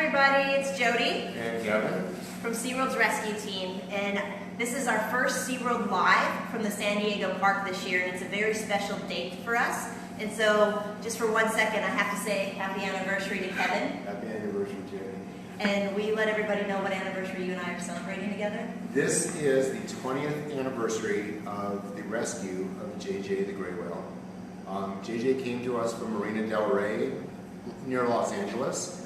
everybody, it's Jody and Kevin from SeaWorld's rescue team, and this is our first SeaWorld Live from the San Diego park this year, and it's a very special date for us. And so, just for 1 second, I have to say happy anniversary to Kevin. Happy anniversary, Jody. And will you let everybody know what anniversary you and I are celebrating together? This is the 20th anniversary of the rescue of JJ the gray whale. JJ came to us from Marina Del Rey near Los Angeles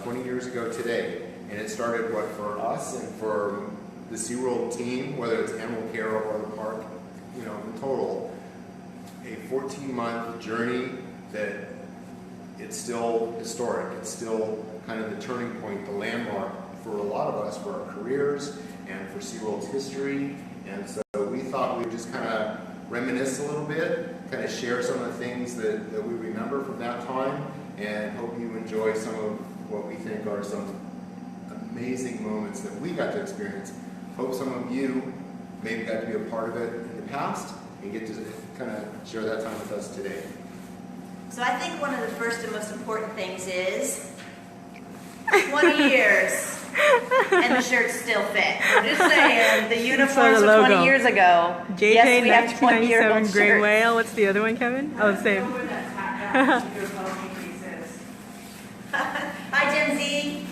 20 years ago today. And it started for us and for the SeaWorld team, whether it's animal care or the park, in total, a 14-month journey that it's still historic. It's still kind of the turning point, the landmark for a lot of us, for our careers and for SeaWorld's history. And so we thought we'd just kind of reminisce a little bit, kind of share some of the things that we remember from that time, and hope you enjoy some of what we think are some amazing moments that we got to experience. Hope some of you maybe got to be a part of it in the past and get to kind of share that time with us today. So I think one of the first and most important things is 20 years and the shirts still fit. I'm just saying, the uniforms from 20 years ago. JJ, yes, we have 1997 20-year-old gray shirts. whale. What's the other one, Kevin? Oh, same. Hi, Gen Z.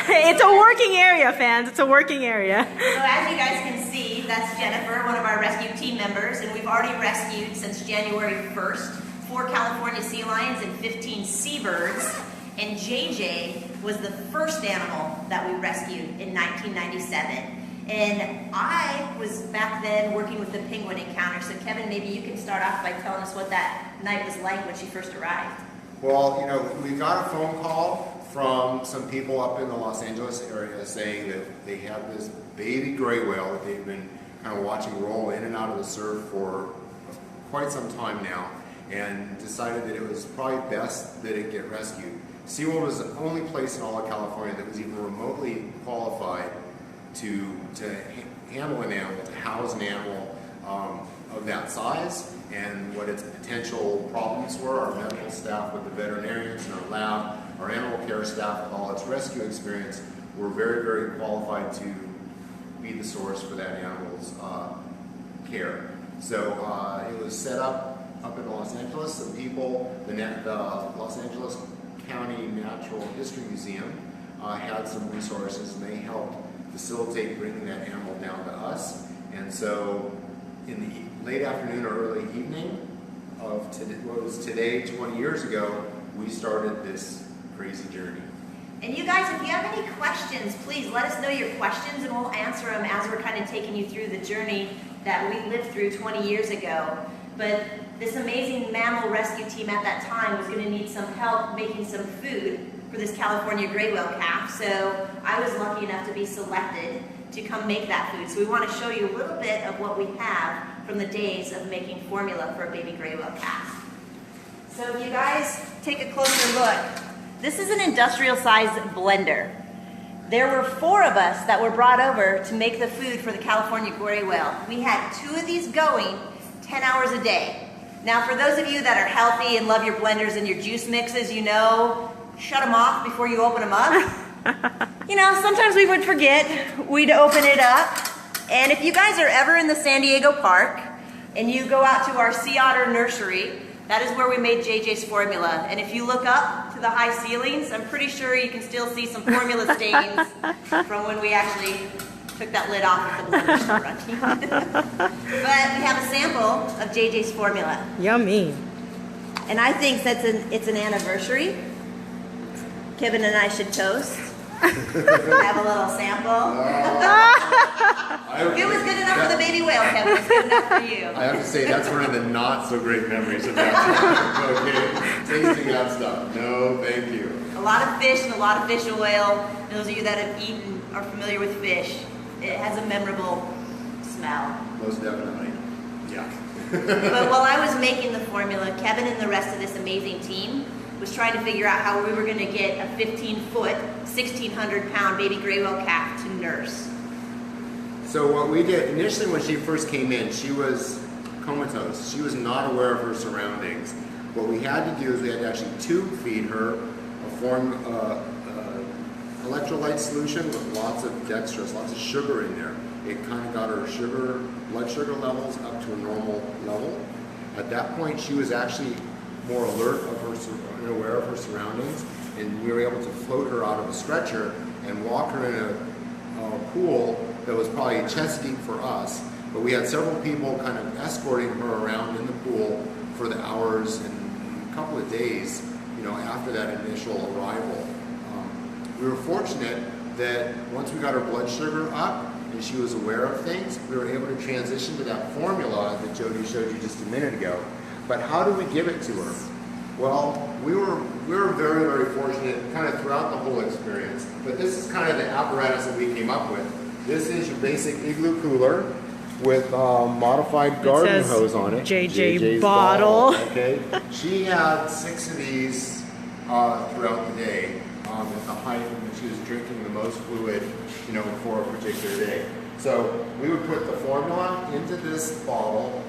It's a working area, fans. It's a working area. So as you guys can see, that's Jennifer, one of our rescue team members, and we've already rescued since January 1st 4 California sea lions and 15 seabirds. And JJ was the first animal that we rescued in 1997. And I was back then working with the penguin encounter. So Kevin, maybe you can start off by telling us what that night was like when she first arrived. Well, we got a phone call from some people up in the Los Angeles area saying that they have this baby gray whale that they've been kind of watching roll in and out of the surf for quite some time now, and decided that it was probably best that it get rescued. SeaWorld was the only place in all of California that was even remotely qualified to handle an animal, to house an animal of that size, and what its potential problems were. Our medical staff with the veterinarians in our lab, our animal care staff with all its rescue experience, were very, very qualified to be the source for that animal's care. So it was set up in Los Angeles. Some people, the Los Angeles County Natural History Museum had some resources, and they helped facilitate bringing that animal down to us. And so in the late afternoon or early evening of what was today, 20 years ago, we started this crazy journey. And you guys, if you have any questions, please let us know your questions and we'll answer them as we're kind of taking you through the journey that we lived through 20 years ago. But this amazing mammal rescue team at that time was going to need some help making some food for this California gray whale calf. So I was lucky enough to be selected to come make that food. So we want to show you a little bit of what we have from the days of making formula for a baby gray whale calf. So if you guys take a closer look, this is an industrial-sized blender. There were 4 of us that were brought over to make the food for the California gray whale. We had 2 of these going 10 hours a day. Now, for those of you that are healthy and love your blenders and your juice mixes, shut them off before you open them up. Sometimes we would forget. We'd open it up. And if you guys are ever in the San Diego park and you go out to our sea otter nursery, that is where we made JJ's formula. And if you look up to the high ceilings, I'm pretty sure you can still see some formula stains from when we actually took that lid off of the blender running. But we have a sample of JJ's formula. Yummy. And I think since it's an anniversary, Kevin and I should toast. Have a little sample. If it was good enough for the baby whale, Kevin, it's good enough for you. I have to say, that's one of the not so great memories of that. Okay, tasting that stuff. No, thank you. A lot of fish and a lot of fish oil. Those of you that have eaten are familiar with fish. It has a memorable smell. Most definitely. Yeah. But while I was making the formula, Kevin and the rest of this amazing team was trying to figure out how we were going to get a 15-foot, 1,600-pound baby gray whale calf to nurse. So what we did, initially when she first came in, she was comatose. She was not aware of her surroundings. What we had to do is we had to actually tube feed her a form electrolyte solution with lots of dextrose, lots of sugar in there. It kind of got her blood sugar levels up to a normal level. At that point, she was actually more alert of her and aware of her surroundings, and we were able to float her out of a stretcher and walk her in a pool that was probably chest deep for us. But we had several people kind of escorting her around in the pool for the hours and a couple of days, after that initial arrival. We were fortunate that once we got her blood sugar up and she was aware of things, we were able to transition to that formula that Jody showed you just a minute ago. But how do we give it to her? Well, we were very, very fortunate kind of throughout the whole experience. But this is kind of the apparatus that we came up with. This is your basic igloo cooler with modified garden hose on it. JJ's bottle. Okay. She had 6 of these throughout the day. At the height when she was drinking the most fluid, for a particular day. So we would put the formula into this bottle,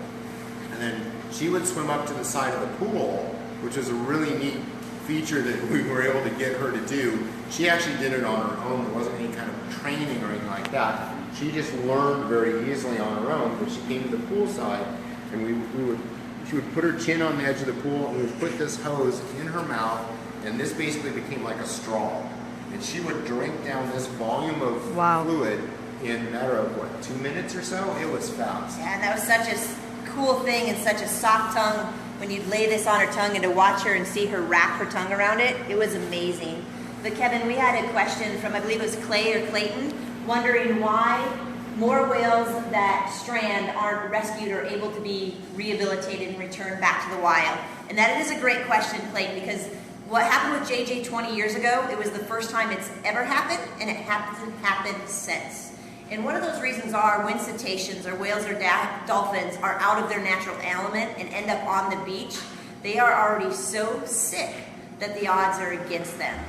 and then she would swim up to the side of the pool, which is a really neat feature that we were able to get her to do. She actually did it on her own. There wasn't any kind of training or anything like that. She just learned very easily on her own. But she came to the pool side, and she would put her chin on the edge of the pool, and we would put this hose in her mouth. And this basically became like a straw. And she would drink down this volume of fluid in a matter of, 2 minutes or so? It was fast. Yeah, and that was such a cool thing and such a soft tongue when you'd lay this on her tongue and to watch her and see her wrap her tongue around it. It was amazing. But Kevin, we had a question from, I believe it was Clay or Clayton, wondering why more whales that strand aren't rescued or able to be rehabilitated and returned back to the wild. And that is a great question, Clayton, because what happened with JJ 20 years ago, it was the first time it's ever happened, and it hasn't happened since. And one of those reasons are when cetaceans or whales or dolphins are out of their natural element and end up on the beach, they are already so sick that the odds are against them.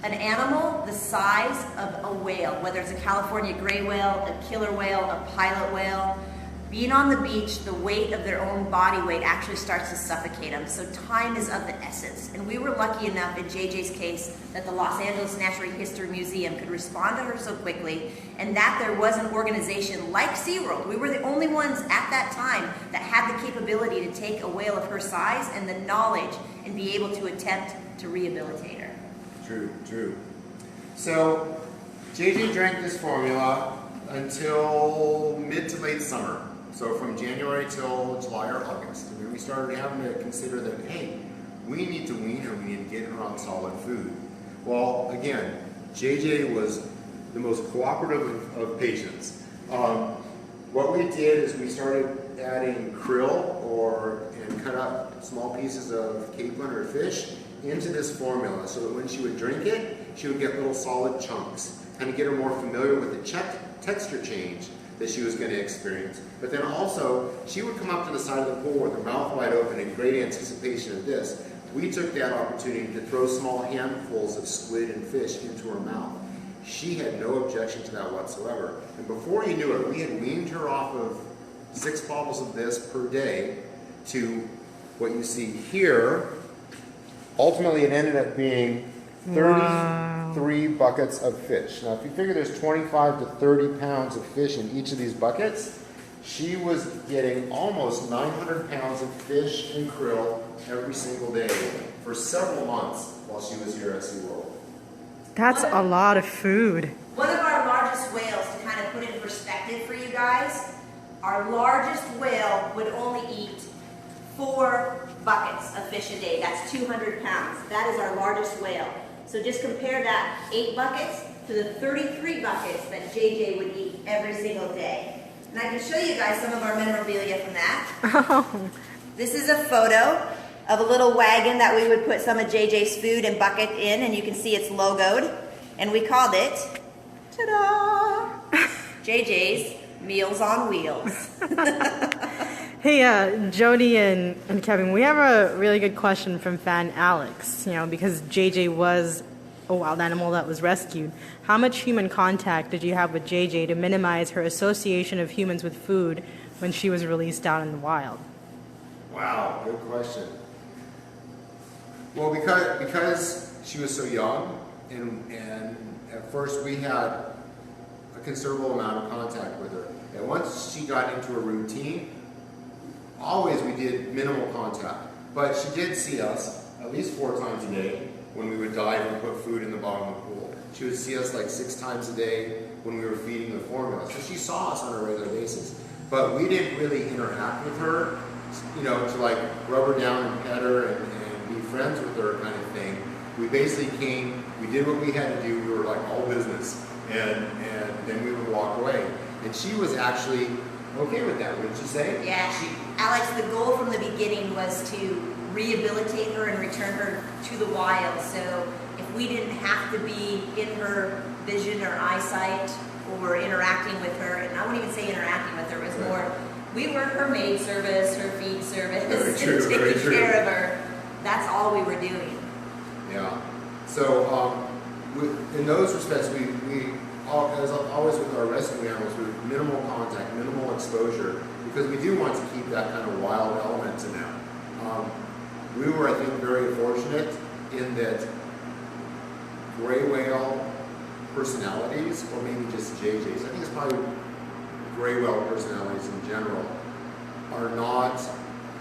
An animal the size of a whale, whether it's a California gray whale, a killer whale, a pilot whale, being on the beach, the weight of their own body weight actually starts to suffocate them. So time is of the essence. And we were lucky enough in JJ's case that the Los Angeles Natural History Museum could respond to her so quickly, and that there was an organization like SeaWorld. We were the only ones at that time that had the capability to take a whale of her size and the knowledge and be able to attempt to rehabilitate her. True. So JJ drank this formula until mid to late summer. So from January till July or August. And then we started having to consider that, hey, we need to wean her, we need to get her on solid food. Well, again, JJ was the most cooperative of patients. What we did is we started adding krill and cut up small pieces of capelin or fish into this formula so that when she would drink it, she would get little solid chunks, kind of get her more familiar with the texture change that she was going to experience. But then also, she would come up to the side of the pool with her mouth wide open in great anticipation of this. We took that opportunity to throw small handfuls of squid and fish into her mouth. She had no objection to that whatsoever. And before you knew it, we had weaned her off of 6 bottles of this per day to what you see here. Ultimately, it ended up being 33 buckets of fish. Now, if you figure there's 25 to 30 pounds of fish in each of these buckets, she was getting almost 900 pounds of fish and krill every single day for several months while she was here at SeaWorld. That's a lot of food. One of our largest whales, to kind of put it in perspective for you guys, our largest whale would only eat 4 buckets of fish a day. That's 200 pounds. That is our largest whale. So just compare that 8 buckets to the 33 buckets that JJ would eat every single day. And I can show you guys some of our memorabilia from that. Oh. This is a photo of a little wagon that we would put some of JJ's food and bucket in, and you can see it's logoed. And we called it, ta-da, JJ's Meals on Wheels. Hey, Jody and Kevin, we have a really good question from fan Alex, because JJ was a wild animal that was rescued. How much human contact did you have with JJ to minimize her association of humans with food when she was released out in the wild? Wow, good question. Well, because she was so young, and at first we had a considerable amount of contact with her. And once she got into a routine, always we did minimal contact. But she did see us at least 4 times a day when we would dive and put food in the bottom of the pool. She would see us like 6 times a day when we were feeding the formula. So she saw us on a regular basis. But we didn't really interact with her, you know, to like rub her down and pet her and be friends with her kind of thing. We basically came, we did what we had to do, we were like all business, and then we would walk away. And she was actually okay with that, wouldn't you say? Yeah, Alex, the goal from the beginning was to rehabilitate her and return her to the wild. So if we didn't have to be in her vision or eyesight or interacting with her, and I wouldn't even say interacting with her, it was more, we were her maid service, her feed service, taking care of her. That's all we were doing. Yeah. So in those respects, as always with our rescue animals, with minimal contact, minimal exposure, because we do want to keep that kind of wild element to them. We were, I think, very fortunate in that gray whale personalities, or maybe just JJs, I think it's probably gray whale personalities in general, are not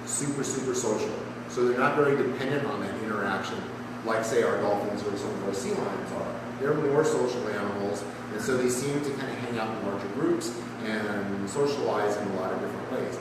super social. So they're not very dependent on that interaction, like say our dolphins or some of our sea lions are. They're more social animals, and so they seem to kind of hang out in larger groups and socialize in a lot of different ways.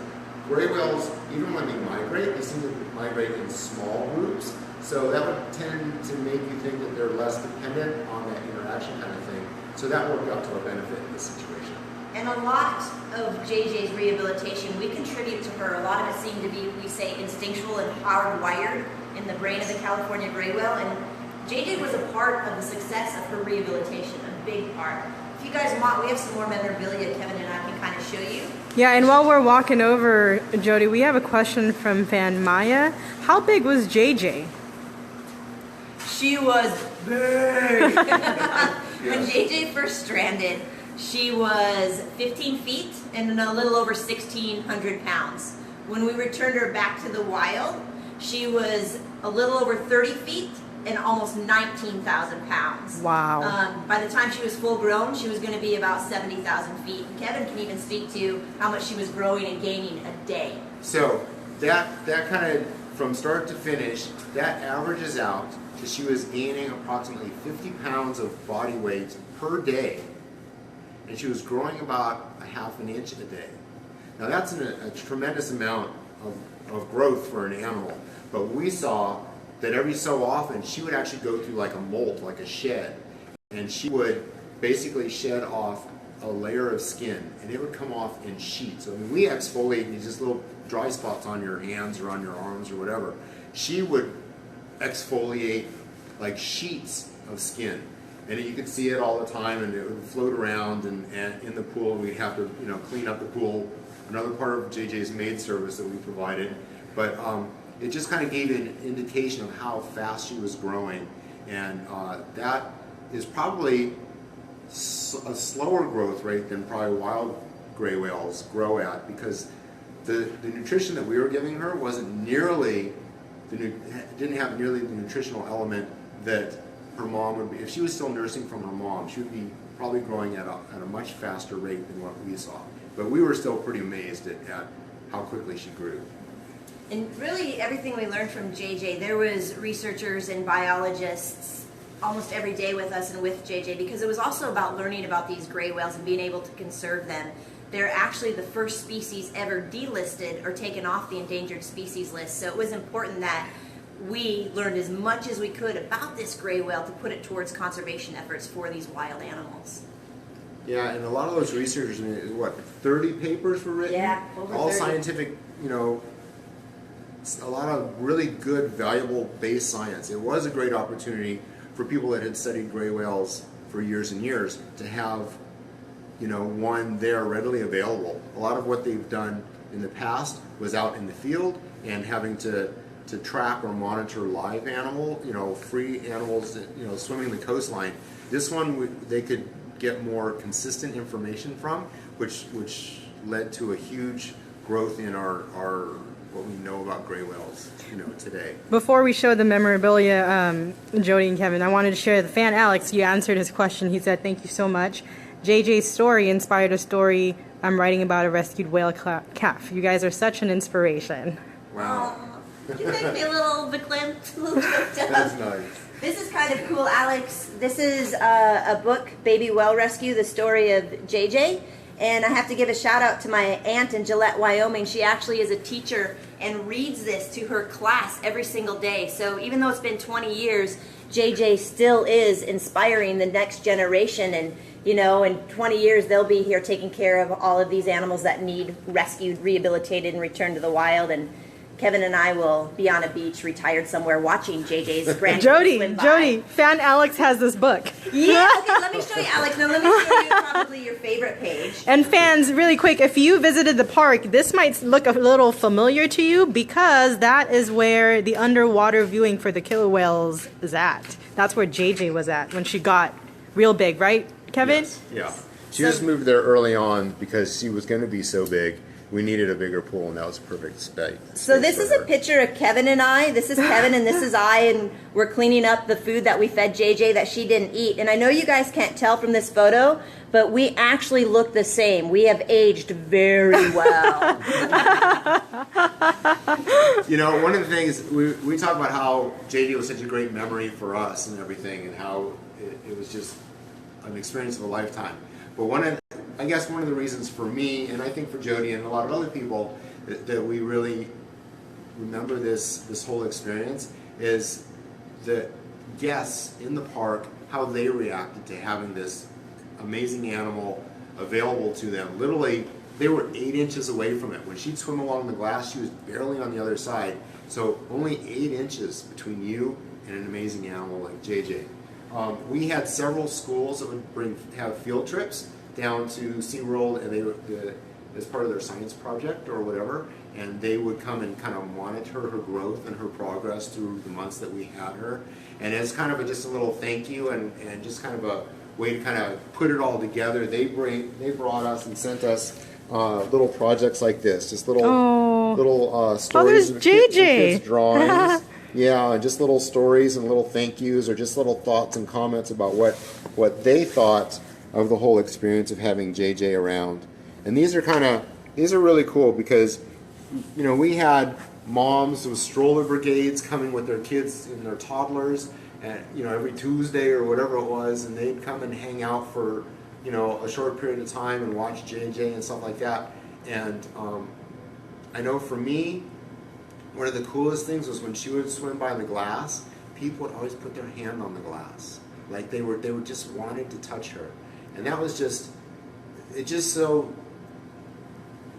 Gray whales, even when they migrate, they seem to migrate in small groups, so that would tend to make you think that they're less dependent on that interaction kind of thing. So that worked out to our benefit in this situation. And a lot of JJ's rehabilitation, we contribute to her. A lot of it seemed to be, we say, instinctual and hardwired in the brain of the California gray whale. And JJ was a part of the success of her rehabilitation, a big part. If you guys want, we have some more memorabilia Kevin and I can kind of show you. Yeah, and while we're walking over, Jody, we have a question from fan Maya. How big was JJ? She was big. When JJ first stranded, she was 15 feet and a little over 1,600 pounds. When we returned her back to the wild, she was a little over 30 feet and almost 19,000 pounds. Wow. By the time she was full grown, she was going to be about 70,000 feet. Kevin can even speak to how much she was growing and gaining a day. So that kind of, from start to finish, that averages out to she was gaining approximately 50 pounds of body weight per day, and she was growing about a ½ an inch a day. Now that's a tremendous amount of growth for an animal, but we saw that every so often she would actually go through like a molt, like a shed, and she would basically shed off a layer of skin, and it would come off in sheets. I mean, we exfoliate these just little dry spots on your hands or on your arms or whatever. She would exfoliate like sheets of skin, and you could see it all the time, and it would float around and in the pool, and we'd have to clean up the pool. Another part of JJ's maid service that we provided, but it just kind of gave an indication of how fast she was growing, and that is probably a slower growth rate than probably wild gray whales grow at, because the nutrition that we were giving her wasn't nearly didn't have nearly the nutritional element that her mom would be. If she was still nursing from her mom, she would be probably growing at a much faster rate than what we saw. But we were still pretty amazed at how quickly she grew. And really everything we learned from JJ, there was researchers and biologists almost every day with us and with JJ, because it was also about learning about these gray whales and being able to conserve them. They're actually the first species ever delisted or taken off the endangered species list, so it was important that we learned as much as we could about this gray whale to put it towards conservation efforts for these wild animals. Yeah, and a lot of those researchers, 30 papers were written? Yeah, over all 30. Scientific, a lot of really good, valuable base science. It was a great opportunity for people that had studied gray whales for years and years to have, one there readily available. A lot of what they've done in the past was out in the field and having to track or monitor live animal, free animals that, swimming the coastline. This one they could get more consistent information from, which led to a huge growth in our what we know about gray whales, today. Before we show the memorabilia, Jody and Kevin, I wanted to share the fan Alex. You answered his question. He said, "Thank you so much. JJ's story inspired a story I'm writing about a rescued whale calf. You guys are such an inspiration." Wow. You make me a little verklempt, a little choked up. That's nice. This is kind of cool, Alex. This is a book, Baby Whale Rescue, the story of JJ. And I have to give a shout out to my aunt in Gillette, Wyoming. She actually is a teacher and reads this to her class every single day. So even though it's been 20 years, JJ still is inspiring the next generation. And, in 20 years, they'll be here taking care of all of these animals that need rescued, rehabilitated, and returned to the wild. And Kevin and I will be on a beach, retired somewhere, watching JJ's grandkids swim by. Jody, fan Alex has this book. Yeah, okay, let me show you, Alex. Now, let me show you probably your favorite page. And fans, really quick, if you visited the park, this might look a little familiar to you because that is where the underwater viewing for the killer whales is at. That's where JJ was at when she got real big, right, Kevin? Yes. Yeah. She just moved there early on because she was going to be so big. We needed a bigger pool, and that was a perfect space. So this is a picture of Kevin and I. This is Kevin, and this is I, and we're cleaning up the food that we fed JJ that she didn't eat. And I know you guys can't tell from this photo, but we actually look the same. We have aged very well. One of the things, we talk about how JJ was such a great memory for us and everything, and how it was just an experience of a lifetime. But I guess one of the reasons for me, and I think for Jody and a lot of other people, that we really remember this whole experience is the guests in the park, how they reacted to having this amazing animal available to them. Literally, they were 8 inches away from it. When she'd swim along the glass, she was barely on the other side. So only 8 inches between you and an amazing animal like JJ. We had several schools that would have field trips down to SeaWorld, and they would, as part of their science project or whatever, and they would come and kind of monitor her growth and her progress through the months that we had her. And as kind of just a little thank you and just kind of a way to kind of put it all together, they brought us and sent us little projects like this, just little stories. Oh, there's JJ. Kids' drawings. Yeah, and just little stories and little thank yous, or just little thoughts and comments about what they thought of the whole experience of having JJ around. And these are really cool because, we had moms with stroller brigades coming with their kids and their toddlers, and every Tuesday or whatever it was, and they'd come and hang out for a short period of time and watch JJ and stuff like that. And I know for me, one of the coolest things was when she would swim by the glass, people would always put their hand on the glass, like they would just wanted to touch her. And that was it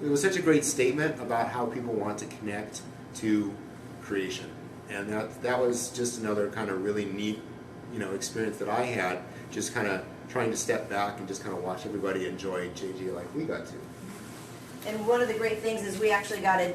was such a great statement about how people want to connect to creation. And that was just another kind of really neat, experience that I had, just kind of trying to step back and just kind of watch everybody enjoy JJ like we got to. And one of the great things is we actually got to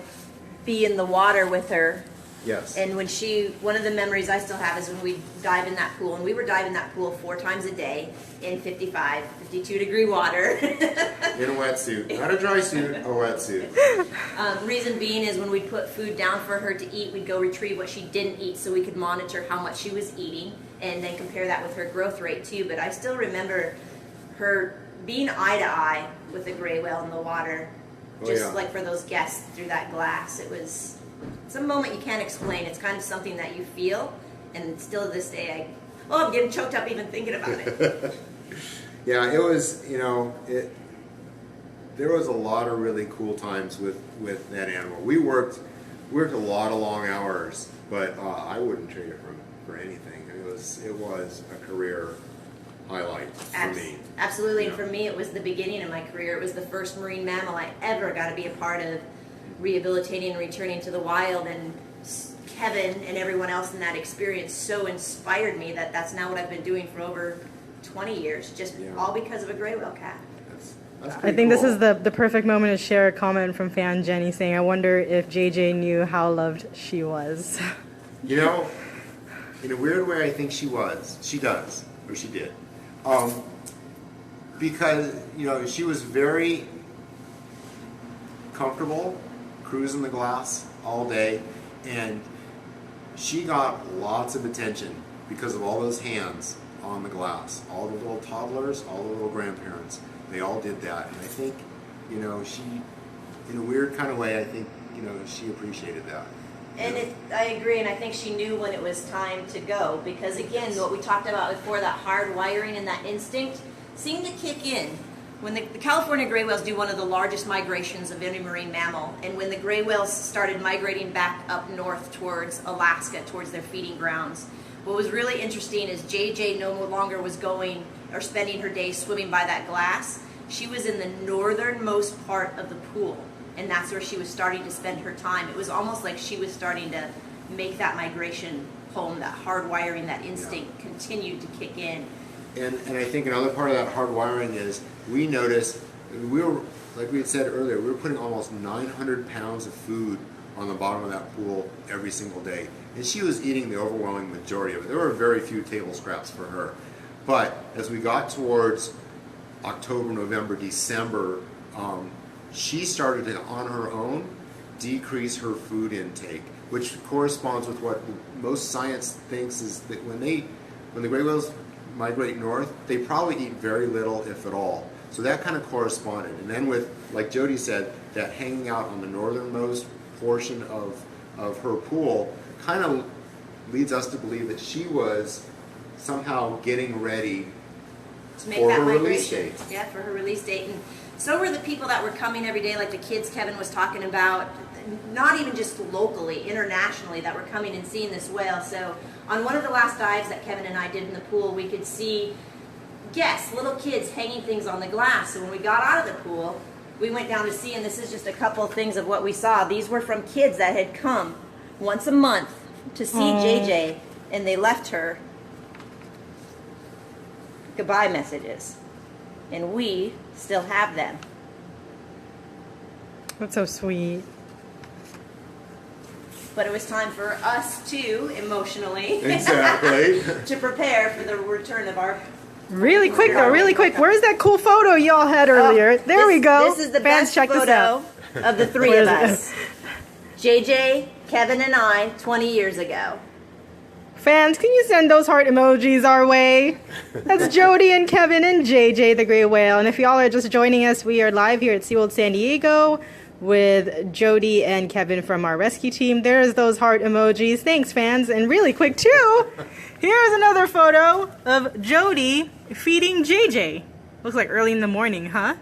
be in the water with her. Yes. And one of the memories I still have is when we dive in that pool, and we were diving that pool 4 times a day in 55, 52 degree water. In a wetsuit, not a dry suit, a wetsuit. Reason being is when we'd put food down for her to eat, we'd go retrieve what she didn't eat so we could monitor how much she was eating and then compare that with her growth rate too. But I still remember her being eye to eye with a gray whale in the water, like for those guests through that glass. It's a moment you can't explain. It's kind of something that you feel, and still to this day, I'm getting choked up even thinking about it. Yeah, it was, there was a lot of really cool times with that animal. We worked a lot of long hours, but I wouldn't trade it for anything. It was a career highlight for me. Absolutely, and for me, it was the beginning of my career. It was the first marine mammal I ever got to be a part of, rehabilitating and returning to the wild, and Kevin and everyone else in that experience so inspired me that that's now what I've been doing for over 20 years, all because of a gray whale cat. That's I think this is the perfect moment to share a comment from fan Jenny saying, I wonder if JJ knew how loved she was. In a weird way, I think she was. She does, or she did. Because, she was very comfortable cruising the glass all day, and she got lots of attention because of all those hands on the glass. All the little toddlers, all the little grandparents, they all did that. And I think, she, in a weird kind of way, I think, she appreciated that. And I agree, and I think she knew when it was time to go, because again, what we talked about before, that hard wiring and that instinct seemed to kick in. When the California gray whales do one of the largest migrations of any marine mammal, and when the gray whales started migrating back up north towards Alaska, towards their feeding grounds, what was really interesting is JJ no longer was going or spending her days swimming by that glass. She was in the northernmost part of the pool, and that's where she was starting to spend her time. It was almost like she was starting to make that migration home, that hard wiring, that instinct continued to kick in. And I think another part of that hard wiring is we noticed, we were, like we had said earlier, we were putting almost 900 pounds of food on the bottom of that pool every single day. And she was eating the overwhelming majority of it. There were very few table scraps for her. But as we got towards October, November, December, she started to, on her own, decrease her food intake, which corresponds with what most science thinks is that when the gray whales migrate north, they probably eat very little, if at all. So that kind of corresponded. And then with, like Jody said, that hanging out on the northernmost portion of her pool kind of leads us to believe that she was somehow getting ready To make for that her migration. release date. Yeah, for her release date. And so were the people that were coming every day, like the kids Kevin was talking about, not even just locally, internationally, that were coming and seeing this whale. So on one of the last dives that Kevin and I did in the pool, we could see guests, little kids hanging things on the glass. So when we got out of the pool, we went down to see, and this is just a couple of things of what we saw. These were from kids that had come once a month to see JJ, and they left her goodbye messages, and we still have them. That's so sweet. But it was time for us to emotionally Exactly. to prepare for the return of our Really quick though, really quick. Where's that cool photo y'all had earlier? There we go. This is the Fans, best check this photo out. of the three of us. JJ, Kevin, and I 20 years ago. Fans, can you send those heart emojis our way? That's Jody and Kevin and JJ the gray whale. And if y'all are just joining us, we are live here at SeaWorld San Diego with Jody and Kevin from our rescue team. There's those heart emojis. Thanks, fans. And really quick too, here's another photo of Jody feeding JJ. Looks like early in the morning, huh?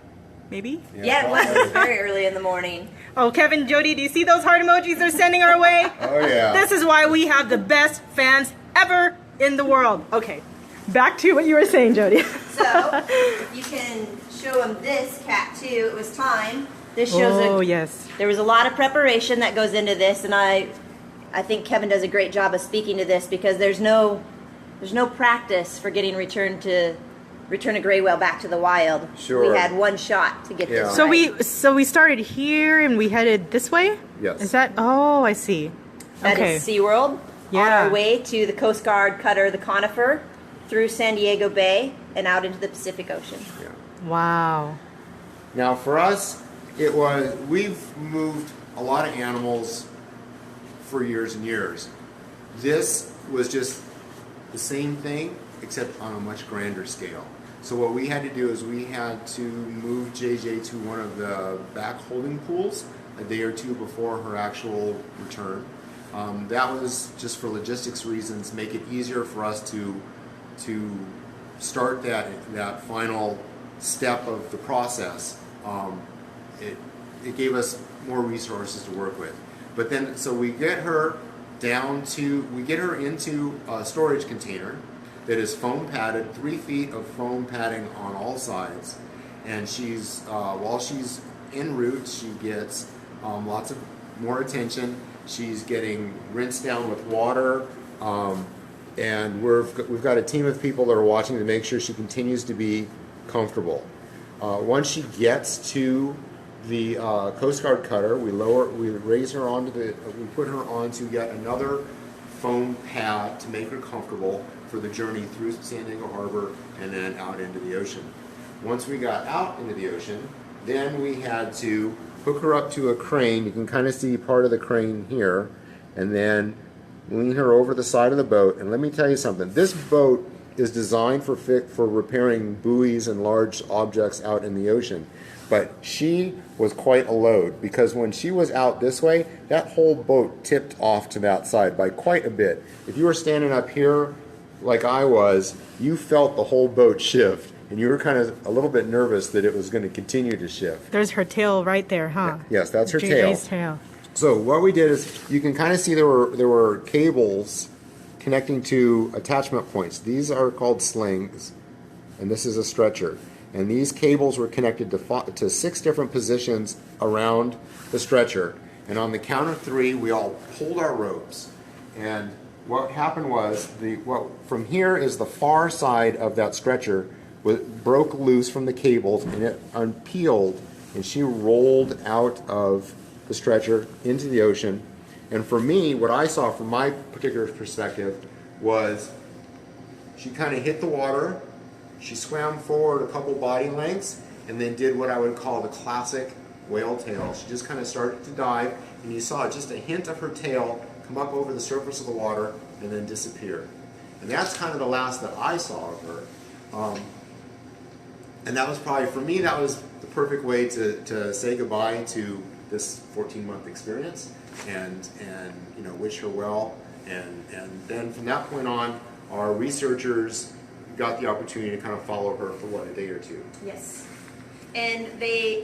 Maybe? Yeah, it was very early in the morning. Oh, Kevin, Jody, do you see those heart emojis they're sending our way? Oh, yeah. This is why we have the best fans ever in the world. Okay, back to what you were saying, Jody. So, if you can show them this cat too, it was time. This shows yes. there was a lot of preparation that goes into this, and I think Kevin does a great job of speaking to this, because there's no practice for getting return a gray whale back to the wild. Sure. We had one shot to get Yeah. this So right. we started here and we headed this way? Yes. Is that? Oh, I see. That Okay. is SeaWorld. Yeah. On our way to the Coast Guard cutter, the Conifer, through San Diego Bay and out into the Pacific Ocean. Yeah. Wow. Now for us, we've moved a lot of animals for years and years. This was just the same thing, except on a much grander scale. So what we had to do is we had to move JJ to one of the back holding pools a day or two before her actual return. That was just for logistics reasons, make it easier for us to start that final step of the process. It gave us more resources to work with. But then, so we get her into a storage container that is foam padded, 3 feet of foam padding on all sides. And she's, while she's en route, she gets lots of more attention. She's getting rinsed down with water. And we've got a team of people that are watching to make sure she continues to be comfortable. Once she gets to the Coast Guard cutter, we raise her we put her onto yet another foam pad to make her comfortable for the journey through San Diego Harbor and then out into the ocean. Once we got out into the ocean, then we had to hook her up to a crane. You can kind of see part of the crane here, and then lean her over the side of the boat. And let me tell you something. This boat is designed for repairing buoys and large objects out in the ocean. But she was quite a load, because when she was out this way, that whole boat tipped off to that side by quite a bit. If you were standing up here like I was, you felt the whole boat shift, and you were kind of a little bit nervous that it was going to continue to shift. There's her tail right there, huh? Yes, that's her JJ's tail. So what we did is, you can kind of see there were cables connecting to attachment points. These are called slings, and this is a stretcher. And these cables were connected to 6 different positions around the stretcher. And on the count of 3, we all pulled our ropes. And what happened was, from here is the far side of that stretcher broke loose from the cables, and it unpeeled, and she rolled out of the stretcher into the ocean. And for me, what I saw from my particular perspective was she kind of hit the water. She swam forward a couple body lengths and then did what I would call the classic whale tail. She just kind of started to dive, and you saw just a hint of her tail come up over the surface of the water and then disappear. And that's kind of the last that I saw of her. And that was probably, for me, that was the perfect way to say goodbye to this 14-month experience and wish her well. And then from that point on, our researchers got the opportunity to kind of follow her for a day or two. Yes. And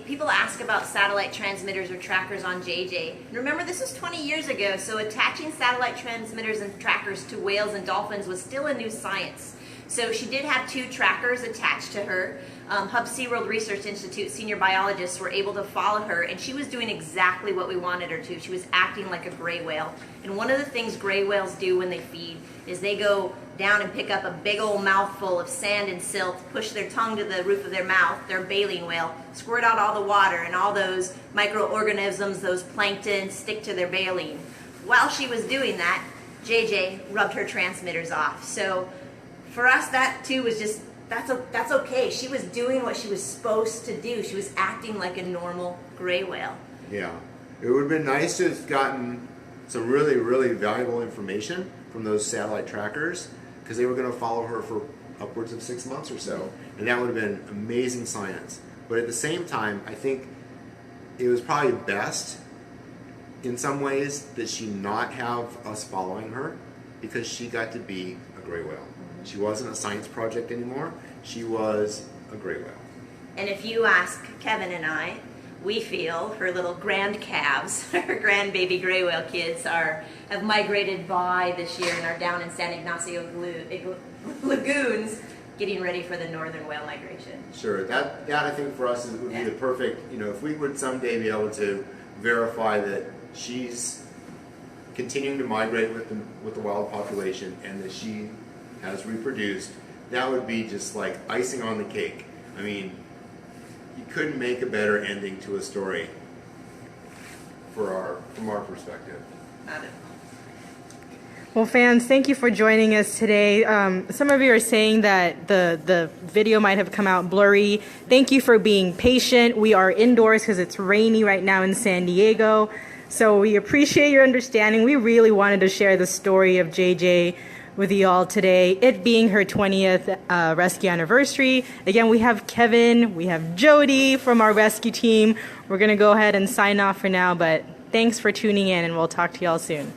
people ask about satellite transmitters or trackers on JJ. And remember, this was 20 years ago, so attaching satellite transmitters and trackers to whales and dolphins was still a new science. So she did have 2 trackers attached to her. Hub SeaWorld Research Institute senior biologists were able to follow her, and she was doing exactly what we wanted her to. She was acting like a gray whale. And one of the things gray whales do when they feed is they go down and pick up a big old mouthful of sand and silt, push their tongue to the roof of their mouth, their baleen whale, squirt out all the water, and all those microorganisms, those plankton, stick to their baleen. While she was doing that, JJ rubbed her transmitters off. So for us, that too was just, that's okay. She was doing what she was supposed to do. She was acting like a normal gray whale. Yeah. It would have been nice to have gotten some really, really valuable information from those satellite trackers, because they were going to follow her for upwards of 6 months or so. And that would have been amazing science. But at the same time, I think it was probably best in some ways that she not have us following her, because she got to be a gray whale. She wasn't a science project anymore. She was a gray whale. And if you ask Kevin and I, we feel her little grand calves, her grandbaby gray whale kids have migrated by this year and are down in San Ignacio lagoons getting ready for the northern whale migration. Sure, that I think for us would be the perfect, if we would someday be able to verify that she's continuing to migrate with the wild population and that she has reproduced, that would be just like icing on the cake. I mean, you couldn't make a better ending to a story from our perspective. Well, fans, thank you for joining us today. Some of you are saying that the video might have come out blurry. Thank you for being patient. We are indoors because it's rainy right now in San Diego. So we appreciate your understanding. We really wanted to share the story of JJ with you all today, it being her 20th rescue anniversary. Again, we have Kevin, we have Jody from our rescue team. We're going to go ahead and sign off for now, but thanks for tuning in, and we'll talk to y'all soon.